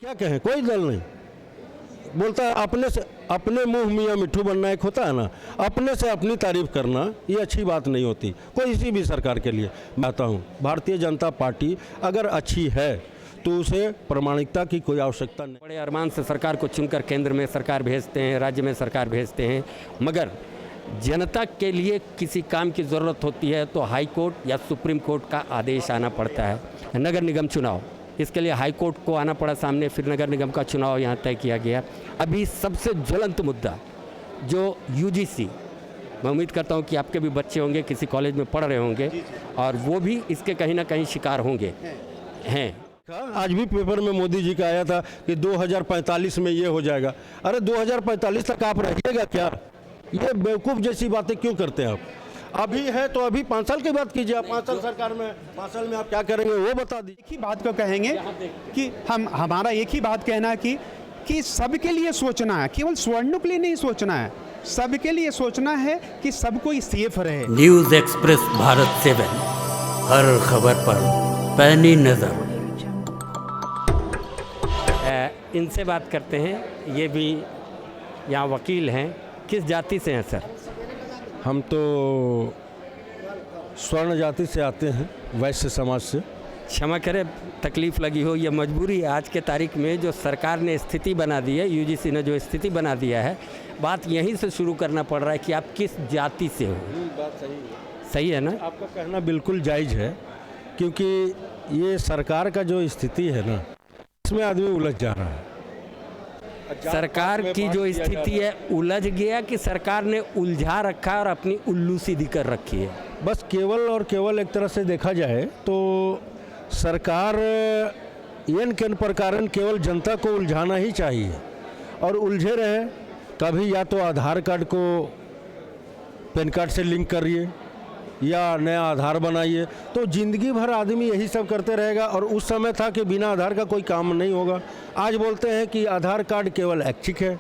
क्या कहें, कोई दल नहीं बोलता है। अपने से अपने मुंह मियाँ मिट्ठू बनना एक होता है ना, अपने से अपनी तारीफ करना ये अच्छी बात नहीं होती कोई सी भी सरकार के लिए। मैं कहता हूँ भारतीय जनता पार्टी अगर अच्छी है तो उसे प्रामाणिकता की कोई आवश्यकता नहीं। बड़े अरमान से सरकार को चुनकर केंद्र में सरकार भेजते हैं, राज्य में सरकार भेजते हैं, मगर जनता के लिए किसी काम की ज़रूरत होती है तो हाई कोर्ट या सुप्रीम कोर्ट का आदेश आना पड़ता है। नगर निगम चुनाव, इसके लिए हाई कोर्ट को आना पड़ा सामने, फिर नगर निगम का चुनाव यहाँ तय किया गया। अभी सबसे ज्वलंत मुद्दा जो यूजीसी, मैं उम्मीद करता हूँ कि आपके भी बच्चे होंगे, किसी कॉलेज में पढ़ रहे होंगे और वो भी इसके कहीं ना कहीं शिकार होंगे हैं। आज भी पेपर में मोदी जी का आया था कि 2045 में ये हो जाएगा। अरे 2045 तक आप रहिएगा क्या? ये बेवकूफ़ जैसी बातें क्यों करते हैं आप? अभी है तो अभी 5 साल की बात कीजिए। आप 5 साल सरकार में, 5 साल में आप क्या करेंगे वो बता दीजिए। एक ही बात को कहेंगे कि हमारा एक ही बात कहना है कि सबके लिए सोचना है, केवल स्वर्णों के लिए नहीं सोचना है, सबके लिए सोचना है कि सब कोई सेफ रहे। न्यूज़ एक्सप्रेस भारत 7, हर खबर पर पैनी नज़र। इनसे बात करते हैं, ये भी यहाँ वकील हैं। किस जाति से हैं सर? हम तो स्वर्ण जाति से आते हैं, वैश्य समाज से। क्षमा करें तकलीफ़ लगी हो, ये मजबूरी है। आज के तारीख में जो सरकार ने स्थिति बना दी है, यूजीसी ने जो स्थिति बना दिया है, बात यहीं से शुरू करना पड़ रहा है कि आप किस जाति से हो। बात सही है, सही है ना? आपका कहना बिल्कुल जायज़ है, क्योंकि ये सरकार का जो स्थिति है ना, इसमें आदमी उलझ जा रहा है। सरकार की जो स्थिति है उलझ गया कि सरकार ने उलझा रखा है और अपनी उल्लू सीधी कर रखी है? बस केवल और केवल एक तरह से देखा जाए तो सरकार इन किन प्रकार केवल जनता को उलझाना ही चाहिए और उलझे रहे। कभी या तो आधार कार्ड को पैन कार्ड से लिंक करिए या नया आधार बनाइए, तो ज़िंदगी भर आदमी यही सब करते रहेगा। और उस समय था कि बिना आधार का कोई काम नहीं होगा। आज बोलते हैं कि आधार कार्ड केवल ऐच्छिक है,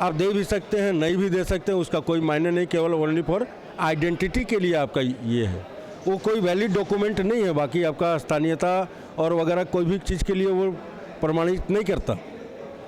आप दे भी सकते हैं, नहीं भी दे सकते हैं, उसका कोई मायने नहीं, केवल ओनली फॉर आइडेंटिटी के लिए आपका ये है, वो कोई वैलिड डॉक्यूमेंट नहीं है। बाकी आपका स्थानीयता और वगैरह कोई भी चीज़ के लिए वो प्रमाणित नहीं करता।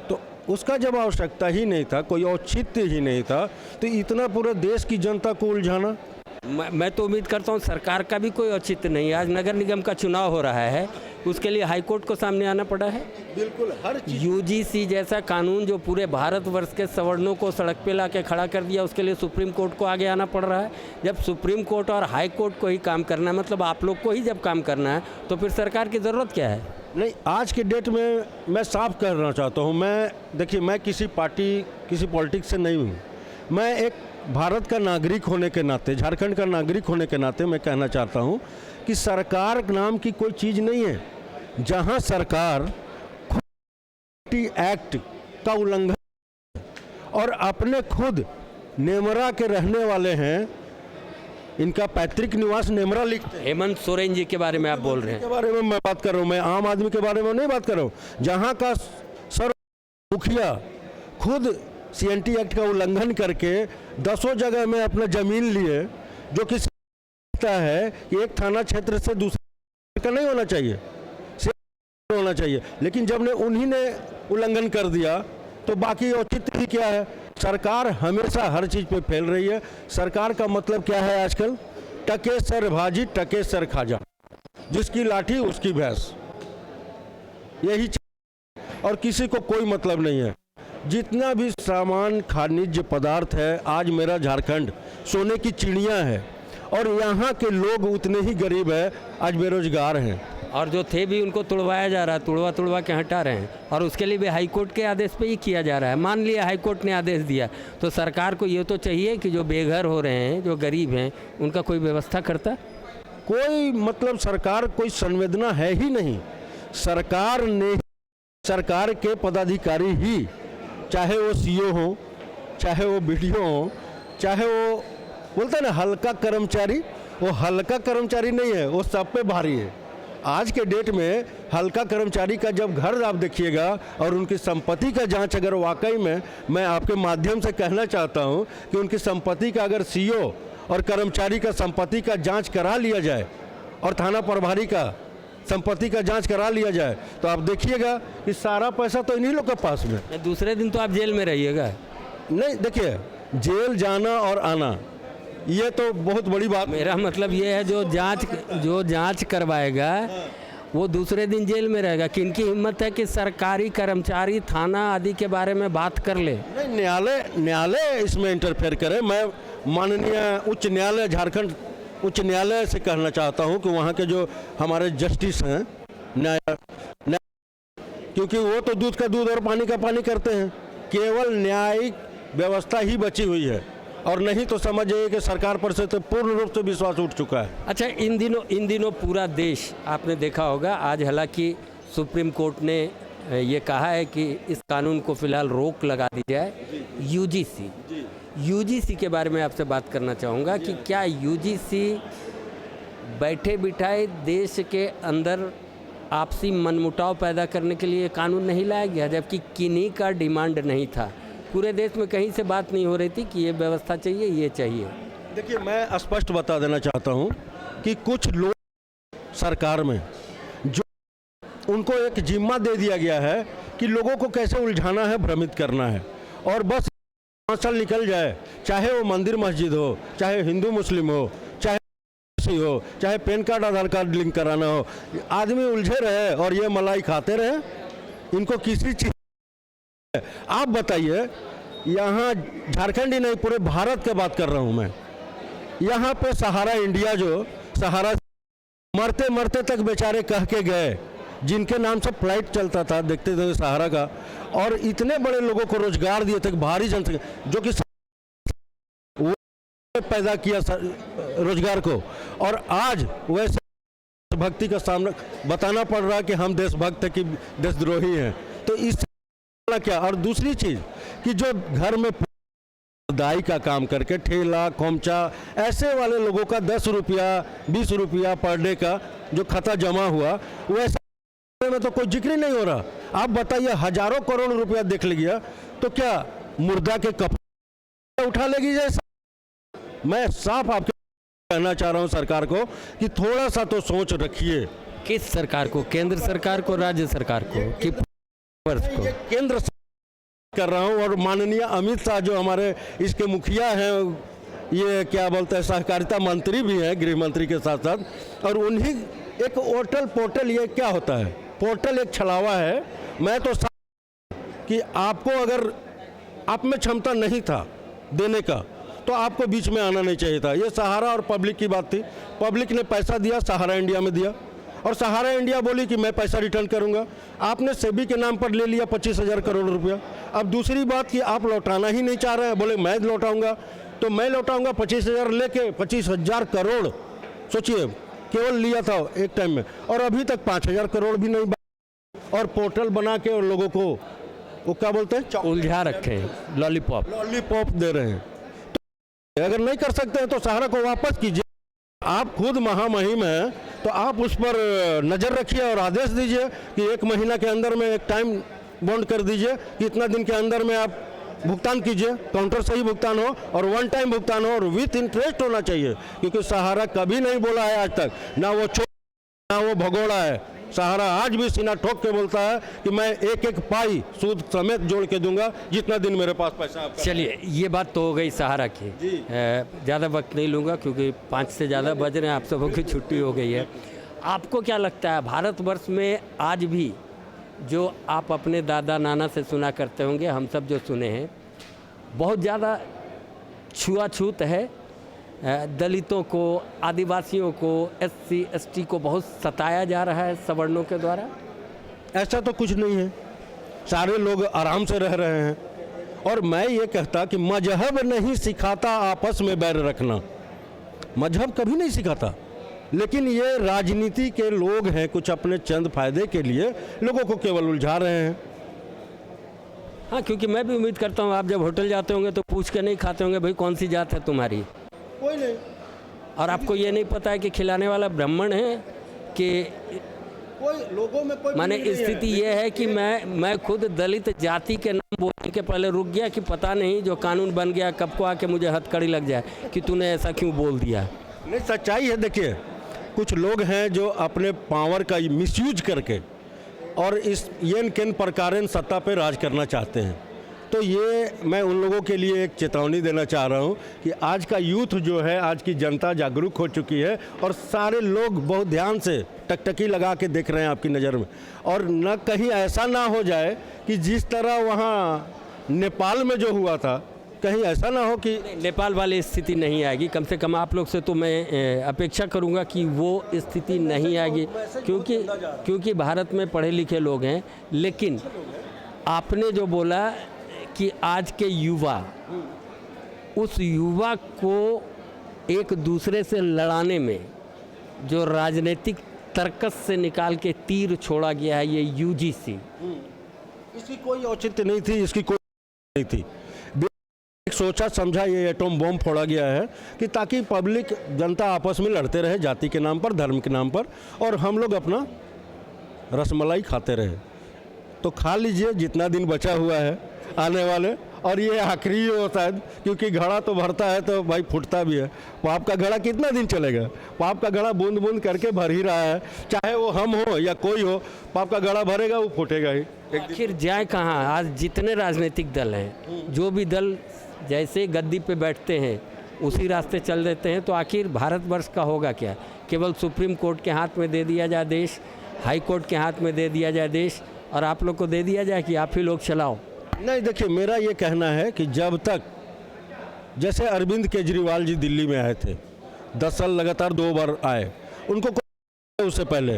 तो उसका जब आवश्यकता ही नहीं था, कोई औचित्य ही नहीं था, तो इतना पूरे देश की जनता को उलझाना। मैं तो उम्मीद करता हूँ सरकार का भी कोई औचित्य नहीं। आज नगर निगम का चुनाव हो रहा है, उसके लिए हाई कोर्ट को सामने आना पड़ा है। बिल्कुल हर चीज़। यूजीसी जैसा कानून जो पूरे भारतवर्ष के सवर्णों को सड़क पे ला के खड़ा कर दिया, उसके लिए सुप्रीम कोर्ट को आगे आना पड़ रहा है। जब सुप्रीम कोर्ट और हाई कोर्ट को ही काम करना है, मतलब आप लोग को ही जब काम करना है, तो फिर सरकार की ज़रूरत क्या है? नहीं, आज के डेट में मैं साफ करना चाहता हूँ, देखिए मैं किसी पार्टी, किसी पॉलिटिक्स से नहीं हूँ। मैं एक भारत का नागरिक होने के नाते, झारखंड का नागरिक होने के नाते मैं कहना चाहता हूँ कि सरकार नाम की कोई चीज़ नहीं है। जहाँ सरकार एक्ट का उल्लंघन और अपने खुद नेमरा के रहने वाले हैं, इनका पैतृक निवास नेमरा लिखते हैं। हेमंत सोरेन जी के बारे में आप बोल रहे हैं? के बारे में मैं बात कर रहा हूँ, मैं आम आदमी के बारे में नहीं बात कर रहा हूँ। जहाँ का सर्व मुखिया खुद CNT एक्ट का उल्लंघन करके 10 जगह में अपना ज़मीन लिए, जो कि है कि एक थाना क्षेत्र से दूसरे का नहीं होना चाहिए, होना चाहिए, लेकिन जब उन्हीं ने उल्लंघन कर दिया तो बाकी औचित्य ही क्या है? सरकार हमेशा हर चीज़ पे फैल रही है। सरकार का मतलब क्या है आजकल? टके सर भाजी टके सर खाजा, जिसकी लाठी उसकी भैंस, यही। और किसी को कोई मतलब नहीं है। जितना भी सामान खनिज पदार्थ है, आज मेरा झारखंड सोने की चिड़िया है और यहाँ के लोग उतने ही गरीब है, आज बेरोजगार हैं। और जो थे भी उनको तुड़वाया जा रहा है, तुड़वा के हटा रहे हैं, और उसके लिए भी हाई कोर्ट के आदेश पे ही किया जा रहा है। मान लिया हाई कोर्ट ने आदेश दिया, तो सरकार को ये तो चाहिए कि जो बेघर हो रहे हैं, जो गरीब हैं, उनका कोई व्यवस्था करता। कोई मतलब सरकार कोई संवेदना है ही नहीं। सरकार के पदाधिकारी ही, चाहे वो CO हो, चाहे वो BDO हो, चाहे वो बोलते हैं ना हल्का कर्मचारी, वो हल्का कर्मचारी नहीं है, वो सब पे भारी है। आज के डेट में हल्का कर्मचारी का जब घर आप देखिएगा और उनकी संपत्ति का जांच अगर वाकई में, मैं आपके माध्यम से कहना चाहता हूं कि उनकी संपत्ति का अगर CO और कर्मचारी का संपत्ति का जांच करा लिया जाए और थाना प्रभारी का, संपत्ति का जांच करा लिया जाए, तो आप देखिएगा कि सारा पैसा तो इन्हीं लोग के पास में। दूसरे दिन तो आप जेल में रहिएगा। नहीं, देखिए, जेल जाना और आना ये तो बहुत बड़ी बात। मेरा मतलब ये है जो जांच करवाएगा वो दूसरे दिन जेल में रहेगा। किनकी हिम्मत है कि सरकारी कर्मचारी थाना आदि के बारे में बात कर ले? नहीं, न्यायालय इसमें इंटरफेयर करे। मैं माननीय उच्च न्यायालय, झारखंड उच्च न्यायालय से कहना चाहता हूं कि वहां के जो हमारे जस्टिस हैं क्योंकि वो तो दूध का दूध और पानी का पानी करते हैं, केवल न्यायिक व्यवस्था ही बची हुई है, और नहीं तो समझिए कि सरकार पर से तो पूर्ण रूप से विश्वास उठ चुका है। अच्छा, इन दिनों पूरा देश, आपने देखा होगा, आज हालांकि सुप्रीम कोर्ट ने ये कहा है कि इस कानून को फिलहाल रोक लगा दी जाए। यूजीसी के बारे में आपसे बात करना चाहूँगा कि क्या यूजीसी बैठे बिठाए देश के अंदर आपसी मनमुटाव पैदा करने के लिए कानून नहीं लाया गया, जबकि किन्हीं का डिमांड नहीं था? पूरे देश में कहीं से बात नहीं हो रही थी कि ये व्यवस्था चाहिए, ये चाहिए। देखिए, मैं स्पष्ट बता देना चाहता हूँ कि कुछ लोग सरकार में जो उनको एक जिम्मा दे दिया गया है कि लोगों को कैसे उलझाना है, भ्रमित करना है, और बस 5 साल निकल जाए, चाहे वो मंदिर मस्जिद हो, चाहे हिंदू मुस्लिम हो, चाहे हो, चाहे पैन कार्ड आधार कार्ड लिंक कराना हो, आदमी उलझे रहे और ये मलाई खाते रहे। इनको किसी चीज, आप बताइए, यहाँ झारखंड ही नहीं पूरे भारत की बात कर रहा हूँ मैं, यहाँ पे सहारा इंडिया जो सहारा मरते मरते तक बेचारे कह के गए, जिनके नाम से फ्लाइट चलता था, देखते थे सहारा का, और इतने बड़े लोगों को रोजगार दिए थे, भारी जनसंख्या जो कि वो पैदा किया रोजगार को, और आज वैसे भक्ति का सामना बताना पड़ रहा है कि हम देशभक्त की देशद्रोही हैं। तो इस क्या, और दूसरी चीज कि जो घर में दाई का काम करके ठेला खोमचा ऐसे वाले लोगों का 10 रुपया 20 रुपया पर डे का जो खाता जमा हुआ, वैसे में तो कोई जिक्र ही नहीं हो रहा। आप बताइए, हजारों करोड़ रुपया देख लीजिए तो क्या मुर्दा के कपड़े उठा लेगी जैसा? मैं साफ आपके कहना चाह रहा हूं सरकार को कि थोड़ा सा तो सोच रखिए। किस सरकार को? केंद्र सरकार को, राज्य सरकार को, कि को? केंद्र कर रहा हूं, और माननीय अमित शाह जो हमारे इसके मुखिया हैं, ये क्या बोलते हैं, सहकारिता मंत्री भी हैं गृह मंत्री के साथ साथ, और उन्हीं एक पोर्टल ये क्या होता है, पोर्टल एक छलावा है। मैं तो कि आपको अगर आप में क्षमता नहीं था देने का तो आपको बीच में आना नहीं चाहिए था। ये सहारा और पब्लिक की बात थी, पब्लिक ने पैसा दिया, सहारा इंडिया में दिया, और सहारा इंडिया बोली कि मैं पैसा रिटर्न करूंगा। आपने सेबी के नाम पर ले लिया 25,000 करोड़ रुपया। अब दूसरी बात कि आप लौटाना ही नहीं चाह रहे हैं, बोले मैं लौटाऊंगा, तो मैं लौटाऊंगा 25,000 लेके 25,000 करोड़, सोचिए, केवल लिया था एक टाइम में, और अभी तक 5,000 करोड़ भी नहीं, और पोर्टल बना के और लोगों को वो क्या बोलते हैं, उलझा रखे हैं, लॉलीपॉप दे रहे हैं। तो अगर नहीं कर सकते हैं तो सहारा को वापस कीजिए। आप खुद महामहिम हैं तो आप उस पर नज़र रखिए और आदेश दीजिए कि 1 महीना के अंदर में एक टाइम बॉन्ड कर दीजिए कि इतना दिन के अंदर में आप भुगतान कीजिए, काउंटर से ही भुगतान हो और 1 टाइम भुगतान हो और विथ इंटरेस्ट होना चाहिए। क्योंकि सहारा कभी नहीं बोला है आज तक, ना वो चोर ना वो भगोड़ा है। सहारा आज भी सीना ठोक के बोलता है कि मैं एक एक पाई सूद समेत जोड़ के दूंगा जितना दिन मेरे पास पैसा। चलिए, ये बात तो हो गई सहारा की, ज़्यादा वक्त नहीं लूँगा क्योंकि 5 से ज़्यादा बज रहे हैं, आप सबों की छुट्टी हो गई है। आपको क्या लगता है, भारतवर्ष में आज भी जो आप अपने दादा नाना से सुना करते होंगे, हम सब जो सुने हैं, बहुत ज़्यादा छुआछूत है, दलितों को, आदिवासियों को, SC ST को बहुत सताया जा रहा है सवर्णों के द्वारा? ऐसा तो कुछ नहीं है, सारे लोग आराम से रह रहे हैं। और मैं ये कहता कि मजहब नहीं सिखाता आपस में बैर रखना, मजहब कभी नहीं सिखाता, लेकिन ये राजनीति के लोग हैं, कुछ अपने चंद फायदे के लिए लोगों को केवल उलझा रहे हैं। हाँ, क्योंकि मैं भी उम्मीद करता हूँ आप जब होटल जाते होंगे तो पूछ के नहीं खाते होंगे भाई कौन सी जात है तुम्हारी, कोई नहीं। और आपको ये नहीं पता है कि खिलाने वाला ब्राह्मण है कि कोई लोगों में कोई माने स्थिति ये है कि मैं खुद दलित जाति के नाम बोलने के पहले रुक गया कि पता नहीं जो कानून बन गया कब को आके मुझे हथकड़ी लग जाए कि तूने ऐसा क्यों बोल दिया। नहीं, सच्चाई है। देखिए, कुछ लोग हैं जो अपने पावर का मिसयूज करके और इस येन केन प्रकारेण सत्ता पे राज करना चाहते हैं। तो ये मैं उन लोगों के लिए एक चेतावनी देना चाह रहा हूँ कि आज का यूथ जो है, आज की जनता जागरूक हो चुकी है और सारे लोग बहुत ध्यान से टकटकी लगा के देख रहे हैं आपकी नज़र में। और न कहीं ऐसा ना हो जाए कि जिस तरह वहाँ नेपाल में जो हुआ था, कहीं ऐसा ना हो कि नेपाल वाली स्थिति नहीं आएगी। कम से कम आप लोग से तो मैं अपेक्षा करूंगा कि वो स्थिति नहीं आएगी, क्योंकि भारत में पढ़े लिखे लोग हैं। लेकिन आपने जो बोला कि आज के युवा, उस युवा को एक दूसरे से लड़ाने में जो राजनीतिक तर्कस से निकाल के तीर छोड़ा गया है, ये यूजीसी, इसकी कोई औचित्य नहीं थी, इसकी कोई नहीं थी। एक सोचा समझा ये एटॉम बम फोड़ा गया है कि ताकि पब्लिक जनता आपस में लड़ते रहे, जाति के नाम पर, धर्म के नाम पर, और हम लोग अपना रसमलाई खाते रहे। तो खा लीजिए जितना दिन बचा हुआ है आने वाले, और ये आखिरी होता है, क्योंकि घड़ा तो भरता है तो भाई फूटता भी है। पाप का घड़ा कितना दिन चलेगा? पाप का घड़ा बूंद बूंद करके भर ही रहा है, चाहे वो हम हो या कोई हो, पाप का घड़ा भरेगा, वो फूटेगा ही। आखिर जाए कहाँ? आज जितने राजनीतिक दल हैं, जो भी दल जैसे गद्दी पे बैठते हैं उसी रास्ते चल देते हैं, तो आखिर भारतवर्ष का होगा क्या? केवल सुप्रीम कोर्ट के हाथ में दे दिया जाए देश, हाई कोर्ट के हाथ में दे दिया जाए देश, और आप लोग को दे दिया जाए कि आप ही लोग चलाओ। नहीं, देखिए, मेरा ये कहना है कि जब तक, जैसे अरविंद केजरीवाल जी दिल्ली में आए थे, 10 साल लगातार 2 बार आए, उनको उससे पहले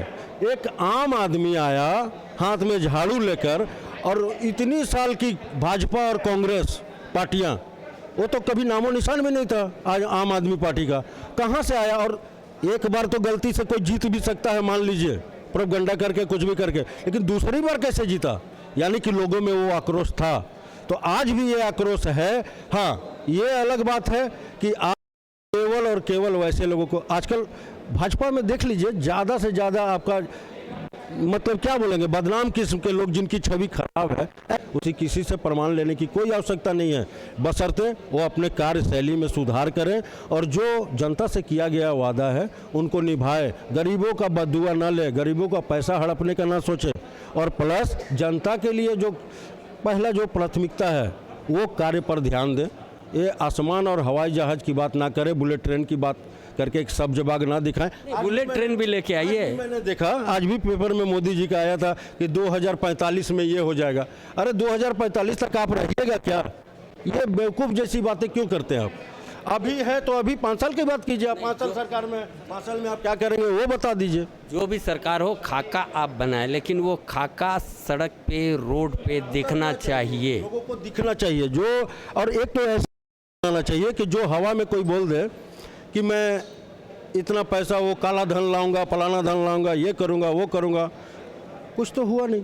एक आम आदमी आया हाथ में झाड़ू लेकर, और इतनी साल की भाजपा और कांग्रेस पार्टियां, वो तो कभी नामो निशान भी नहीं था आज आम आदमी पार्टी का। कहाँ से आया? और एक बार तो गलती से कोई जीत भी सकता है, मान लीजिए, प्रोपगंडा करके, कुछ भी करके, लेकिन दूसरी बार कैसे जीता? यानी कि लोगों में वो आक्रोश था। तो आज भी ये आक्रोश है। हाँ, ये अलग बात है कि आप केवल और केवल वैसे लोगों को, आजकल भाजपा में देख लीजिए, ज़्यादा से ज़्यादा आपका मतलब क्या बोलेंगे, बदनाम किस्म के लोग जिनकी छवि खराब है, उसी किसी से प्रमाण लेने की कोई आवश्यकता नहीं है, बशर्ते वो अपने कार्यशैली में सुधार करें और जो जनता से किया गया वादा है उनको निभाए, गरीबों का बददुआ ना ले, गरीबों का पैसा हड़पने का ना सोचे, और प्लस जनता के लिए जो पहला जो प्राथमिकता है वो कार्य पर ध्यान दें। ये आसमान और हवाई जहाज़ की बात ना करें, बुलेट ट्रेन की बात करके एक सब्ज बाग ना दिखाएं। बुलेट ट्रेन भी लेके आइए। मैंने देखा, आज भी पेपर में मोदी जी का आया था कि 2045 में ये हो जाएगा। अरे 2045 तक आप रहिएगा क्या? ये बेवकूफ़ जैसी बातें क्यों करते हैं आप? अभी है तो अभी 5 साल की बात कीजिए। आप 5 साल सरकार में, 5 साल में आप क्या करेंगे वो बता दीजिए। जो भी सरकार हो, खाका आप बनाए, लेकिन वो खाका सड़क पे, रोड पे दिखना चाहिए, लोगों को दिखना चाहिए। जो, और एक तो ऐसा होना चाहिए कि जो हवा में कोई बोल दे कि मैं इतना पैसा, वो काला धन लाऊंगा, फलाना धन लाऊंगा, ये करूंगा, वो करूंगा, कुछ तो हुआ नहीं।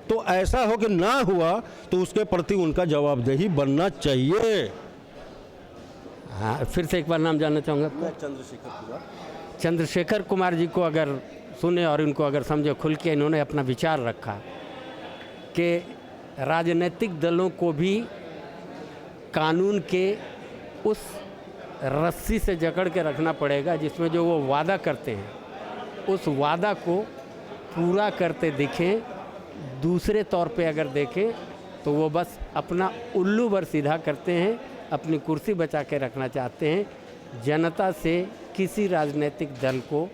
तो ऐसा हो कि ना हुआ तो उसके प्रति उनका जवाबदेही बनना चाहिए। हाँ, फिर से एक बार नाम जानना चाहूँगा। चंद्रशेखर कुमार जी को अगर सुने और इनको अगर समझे, खुल के इन्होंने अपना विचार रखा कि राजनीतिक दलों को भी कानून के उस रस्सी से जकड़ के रखना पड़ेगा जिसमें जो वो वादा करते हैं, उस वादा को पूरा करते दिखें। दूसरे तौर पे अगर देखें तो वो बस अपना उल्लू भर सीधा करते हैं, अपनी कुर्सी बचा के रखना चाहते हैं। जनता से किसी राजनीतिक दल को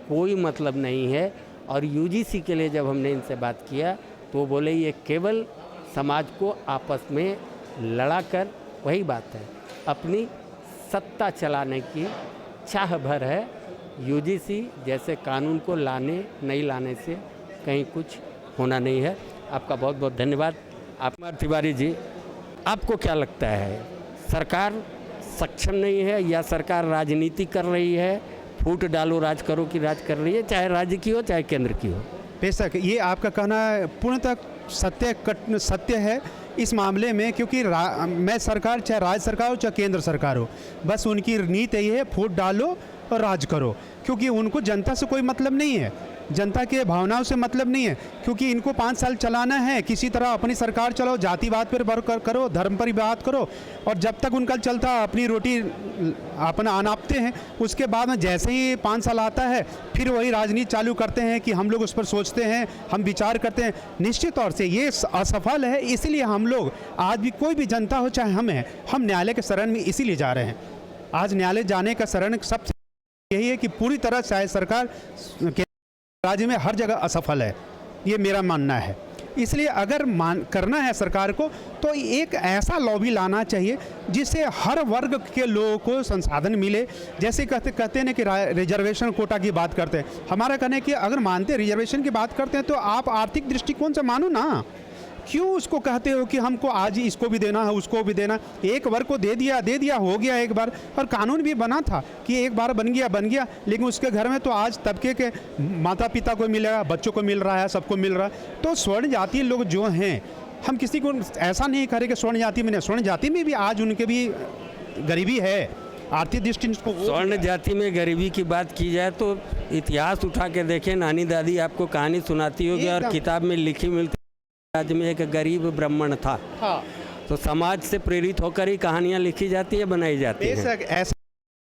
कोई मतलब नहीं है। और यूजीसी के लिए जब हमने इनसे बात किया तो वो बोले ये केवल समाज को आपस में लड़ा कर, वही बात है, अपनी सत्ता चलाने की चाह भर है। यूजीसी जैसे कानून को लाने नहीं लाने से कहीं कुछ होना नहीं है। आपका बहुत बहुत धन्यवाद। आप तिवारी जी, आपको क्या लगता है, सरकार सक्षम नहीं है या सरकार राजनीति कर रही है, फूट डालो राज करो की राज कर रही है, चाहे राज्य की हो चाहे केंद्र की हो? बेशक ये आपका कहना पूर्णतः सत्य है इस मामले में, क्योंकि मैं सरकार, चाहे राज्य सरकार हो चाहे केंद्र सरकार हो, बस उनकी नीति यही है, फूट डालो और राज करो, क्योंकि उनको जनता से कोई मतलब नहीं है। जनता के भावनाओं से मतलब नहीं है, क्योंकि इनको 5 साल चलाना है, किसी तरह अपनी सरकार चलाओ, जातिवाद पर वर्क करो, धर्म पर बात करो, और जब तक उनका चलता अपनी रोटी अपना अनापते हैं। उसके बाद में जैसे ही 5 साल आता है फिर वही राजनीति चालू करते हैं कि हम लोग उस पर सोचते हैं, हम विचार करते हैं। निश्चित तौर से ये असफल है, इसीलिए हम लोग आज भी कोई भी जनता हो चाहे हम न्यायालय के शरण में इसीलिए जा रहे हैं। आज न्यायालय जाने का शरण सबसे यही है कि पूरी तरह चाहे सरकार राज्य में हर जगह असफल है, ये मेरा मानना है। इसलिए अगर करना है सरकार को तो एक ऐसा लॉबी लाना चाहिए जिससे हर वर्ग के लोगों को संसाधन मिले। जैसे कहते हैं कि रिजर्वेशन कोटा की बात करते हैं, हमारा कहना है कि अगर मानते रिजर्वेशन की बात करते हैं तो आप आर्थिक दृष्टिकोण से मानो ना, क्यों उसको कहते हो कि हमको आज इसको भी देना है उसको भी देना। एक वर्ग को दे दिया हो गया एक बार, और कानून भी बना था कि एक बार बन गया, लेकिन उसके घर में तो आज तबके के माता पिता को मिलेगा, बच्चों को मिल रहा है, सबको मिल रहा है। तो स्वर्ण जातीय लोग जो हैं, हम किसी को ऐसा नहीं करें कि स्वर्ण जाति में नहीं, स्वर्ण जाति में भी आज उनके भी गरीबी है, आर्थिक दृष्टि। स्वर्ण जाति में गरीबी की बात की जाए तो इतिहास उठा के देखें, नानी दादी आपको कहानी सुनाती होगी और किताब में लिखी मिलती। राज्य में एक गरीब ब्राह्मण था। हाँ। तो समाज से प्रेरित होकर ही कहानियाँ लिखी जाती है, बनाई जाती है।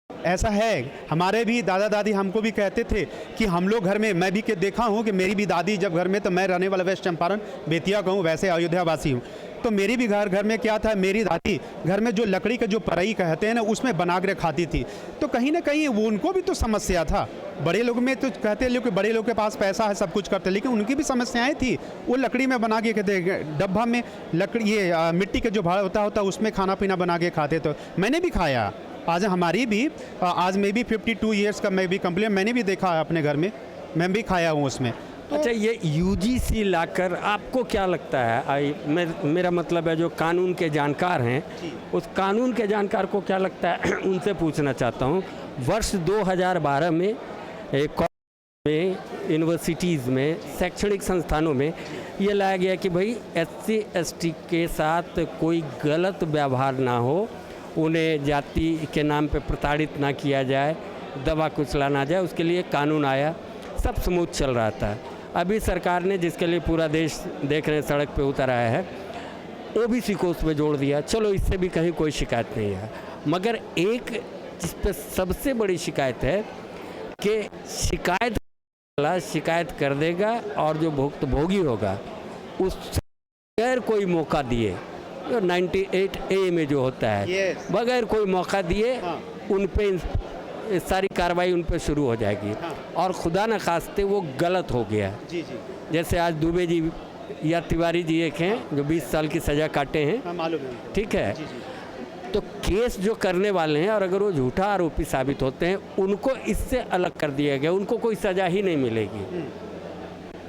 ऐसा है, हमारे भी दादा दादी हमको भी कहते थे कि हम लोग घर में, मैं भी देखा हूँ कि मेरी भी दादी जब घर में, तो मैं रहने वाला वेस्ट चंपारण बेतिया का हूँ, वैसे अयोध्या वासी हूँ, तो मेरी भी घर में क्या था, मेरी दादी घर में जो लकड़ी का जो परई कहते हैं ना, उसमें बना कर खाती थी। तो कहीं ना कहीं वो उनको भी तो समस्या था। बड़े लोग में तो कहते हैं कि बड़े लोग के पास पैसा है, सब कुछ करते, लेकिन उनकी भी समस्याएं थी। वो लकड़ी में बना के कहते, डब्बा में लकड़ी, ये मिट्टी के जो भाड़ा होता उसमें खाना पीना बना के खाते। तो मैंने भी खाया, आज हमारी भी, आज मैं भी 52 ईयर्स का मैं भी कंप्लीट, मैंने भी देखा अपने घर में, मैं भी खाया हूँ उसमें। तो अच्छा, ये यूजीसी लाकर आपको क्या लगता है, मेरा मतलब है जो कानून के जानकार हैं, उस कानून के जानकार को क्या लगता है उनसे पूछना चाहता हूँ। वर्ष 2012 में में यूनिवर्सिटीज़ में, शैक्षणिक संस्थानों में ये लाया गया कि भाई SC ST के साथ कोई गलत व्यवहार ना हो, उन्हें जाति के नाम पे प्रताड़ित ना किया जाए, दबा कुचला ना जाए, उसके लिए कानून आया, सब स्मूथ चल रहा था। अभी सरकार ने, जिसके लिए पूरा देश देख रहे हैं सड़क पे उतर आया है, OBC को उसमें जोड़ दिया। चलो, इससे भी कहीं कोई शिकायत नहीं है, मगर एक जिस पे सबसे बड़ी शिकायत है कि शिकायत कर देगा और जो भुक्तभोगी होगा उस बगैर कोई मौका दिए, जो 98A में जो होता है, बगैर कोई मौका दिए उन पे सारी कार्रवाई उन पे शुरू हो जाएगी। और खुदा न खास्ते वो गलत हो गया, जैसे आज दुबे जी या तिवारी जी एक हैं जो 20 साल की सज़ा काटे हैं, ठीक है, तो केस जो करने वाले हैं, और अगर वो झूठा आरोपी साबित होते हैं, उनको इससे अलग कर दिया गया, उनको कोई सज़ा ही नहीं मिलेगी।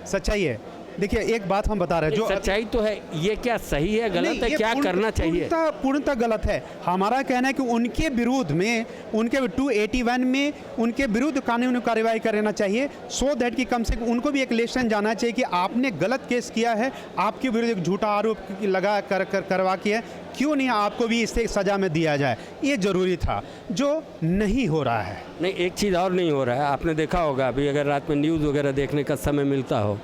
सच्चाई है। देखिए, एक बात हम बता रहे हैं, जो सच्चाई तो है, ये क्या सही है गलत है, क्या करना चाहिए? पूर्णतः गलत है। हमारा कहना है कि उनके विरुद्ध में, उनके 281 में उनके विरुद्ध कानूनी कार्रवाई करना चाहिए, सो दैट कि कम से कम उनको भी एक लेसन जाना चाहिए कि आपने गलत केस किया है, आपके विरुद्ध एक झूठा आरोप लगा करवा किया है, क्यों नहीं आपको भी इससे सज़ा में दिया जाए। ये ज़रूरी था, जो नहीं हो रहा है। नहीं, एक चीज़ और नहीं हो रहा है, आपने देखा होगा, अभी अगर रात में न्यूज़ वगैरह देखने का समय मिलता हो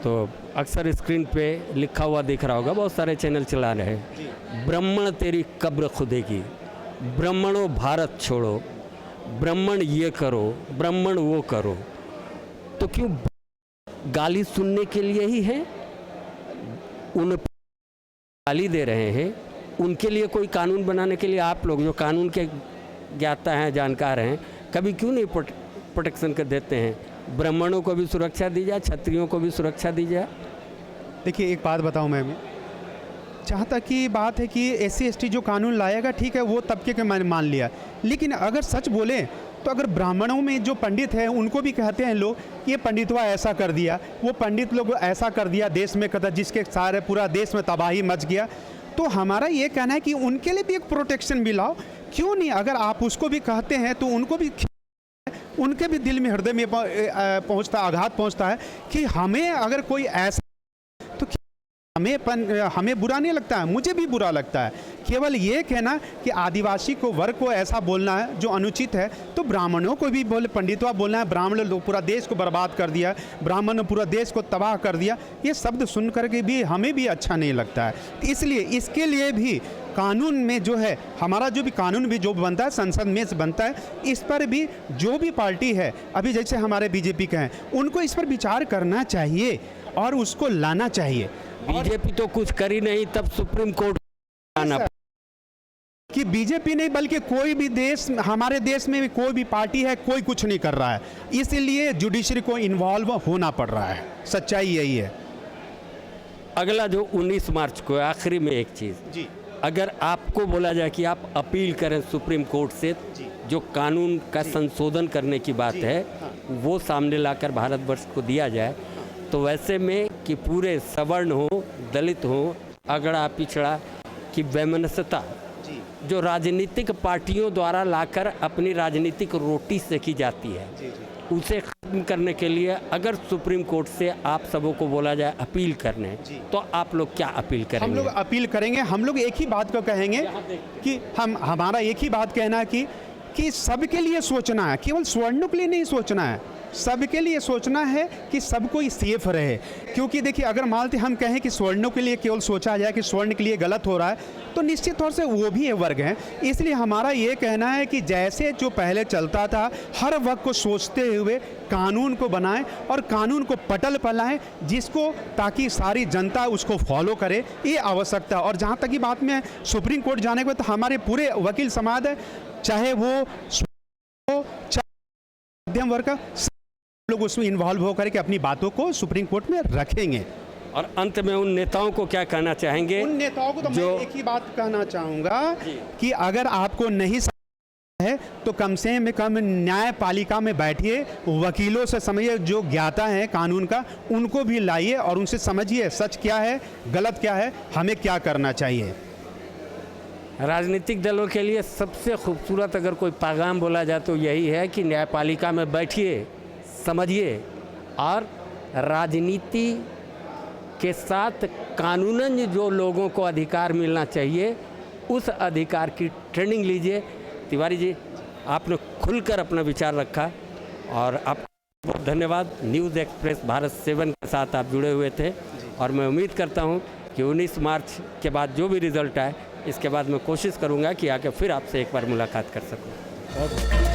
तो अक्सर स्क्रीन पे लिखा हुआ दिख रहा होगा, बहुत सारे चैनल चला रहे हैं, ब्राह्मण तेरी कब्र खुदेगी, ब्राह्मणों भारत छोड़ो, ब्राह्मण ये करो, ब्राह्मण वो करो। तो क्यों गाली सुनने के लिए ही है? उन गाली दे रहे हैं, उनके लिए कोई कानून बनाने के लिए आप लोग जो कानून के ज्ञाता हैं, जानकार हैं, कभी क्यों नहीं प्रोटेक्शन कर देते हैं? ब्राह्मणों को भी सुरक्षा दी जाए, क्षत्रियों को भी सुरक्षा दी जाए। देखिए, एक बात बताऊं मैं, जहाँ तक की बात है कि SC ST जो कानून लाएगा, ठीक है, वो तबके के मैंने मान लिया, लेकिन अगर सच बोले तो अगर ब्राह्मणों में जो पंडित हैं उनको भी कहते हैं लोग, ये पंडितवा ऐसा कर दिया, वो पंडित लोग ऐसा कर दिया, देश में कदर, जिसके सारे पूरा देश में तबाही मच गया, तो हमारा ये कहना है कि उनके लिए भी एक प्रोटेक्शन भी लाओ। क्यों नहीं? अगर आप उसको भी कहते हैं तो उनको भी, उनके भी दिल में, हृदय में पहुंचता, आघात पहुंचता है कि हमें अगर कोई ऐसा हमें बुरा नहीं लगता है, मुझे भी बुरा लगता है। केवल ये कहना कि आदिवासी को वर्ग को ऐसा बोलना है जो अनुचित है, तो ब्राह्मणों को भी बोले, पंडितों बोलना है ब्राह्मण लोग पूरा देश को बर्बाद कर दिया, ब्राह्मण ने पूरा देश को तबाह कर दिया, ये शब्द सुन करके भी हमें भी अच्छा नहीं लगता है। इसलिए इसके लिए भी कानून में जो है, हमारा जो भी कानून भी जो बनता है संसद में से बनता है, इस पर भी जो भी पार्टी है, अभी जैसे हमारे बीजेपी के हैं, उनको इस पर विचार करना चाहिए और उसको लाना चाहिए। बीजेपी तो कुछ करी नहीं, तब सुप्रीम कोर्ट आना कि बीजेपी नहीं बल्कि कोई भी देश, हमारे देश में भी कोई भी पार्टी है, कोई कुछ नहीं कर रहा है, इसलिए जुडिशरी को इन्वॉल्व होना पड़ रहा है। सच्चाई यही है। अगला जो 19 मार्च को है, आखिरी में एक चीज़ जी, अगर आपको बोला जाए कि आप अपील करें सुप्रीम कोर्ट से, जो कानून का संशोधन करने की बात है वो सामने लाकर भारतवर्ष को दिया जाए, तो वैसे में कि पूरे सवर्ण हो, दलित हो, अगड़ा पिछड़ा की वैमनस्यता जो राजनीतिक पार्टियों द्वारा लाकर अपनी राजनीतिक रोटी सेकी जाती है, उसे खत्म करने के लिए अगर सुप्रीम कोर्ट से आप सबों को बोला जाए अपील करने, तो आप लोग क्या अपील करेंगे? हम लोग अपील करेंगे, हम लोग एक ही बात को कहेंगे कि हमारा एक ही बात कहना है कि सबके लिए सोचना है, केवल स्वर्णों के लिए नहीं सोचना है, सबके लिए सोचना है कि सब कोई सेफ रहे। क्योंकि देखिए, अगर मानते हम कहें कि स्वर्णों के लिए केवल सोचा जाए कि स्वर्ण के लिए गलत हो रहा है, तो निश्चित तौर से वो भी एक वर्ग है। इसलिए हमारा ये कहना है कि जैसे जो पहले चलता था, हर वर्ग को सोचते हुए कानून को बनाएं और कानून को पटल पर लाएं, जिसको ताकि सारी जनता उसको फॉलो करे, ये आवश्यकता। और जहाँ तक की बात में सुप्रीम कोर्ट जाने को, तो हमारे पूरे वकील समाज है, चाहे वो मध्यम वर्ग का, लोग उसमें इन्वॉल्व होकर के अपनी बातों को सुप्रीम कोर्ट में रखेंगे। और अंत में उन नेताओं को क्या कहना चाहेंगे? उन नेताओं को तो मैं एक ही बात कहना चाहूँगा कि अगर आपको नहीं है तो कम से कम न्यायपालिका में बैठिए, वकीलों से समझिए, जो ज्ञाता है कानून का, उनको भी लाइए और उनसे समझिए सच क्या है, गलत क्या है, हमें क्या करना चाहिए। राजनीतिक दलों के लिए सबसे खूबसूरत अगर कोई पैगाम बोला जाए तो यही है कि न्यायपालिका में बैठिए, समझिए और राजनीति के साथ कानूनन जो लोगों को अधिकार मिलना चाहिए, उस अधिकार की ट्रेनिंग लीजिए। तिवारी जी, आपने खुलकर अपना विचार रखा और आपको बहुत धन्यवाद। न्यूज़ एक्सप्रेस भारत 7 के साथ आप जुड़े हुए थे और मैं उम्मीद करता हूं कि 19 मार्च के बाद जो भी रिज़ल्ट आए, इसके बाद मैं कोशिश करूंगा कि आके फिर आपसे एक बार मुलाकात कर सकूं।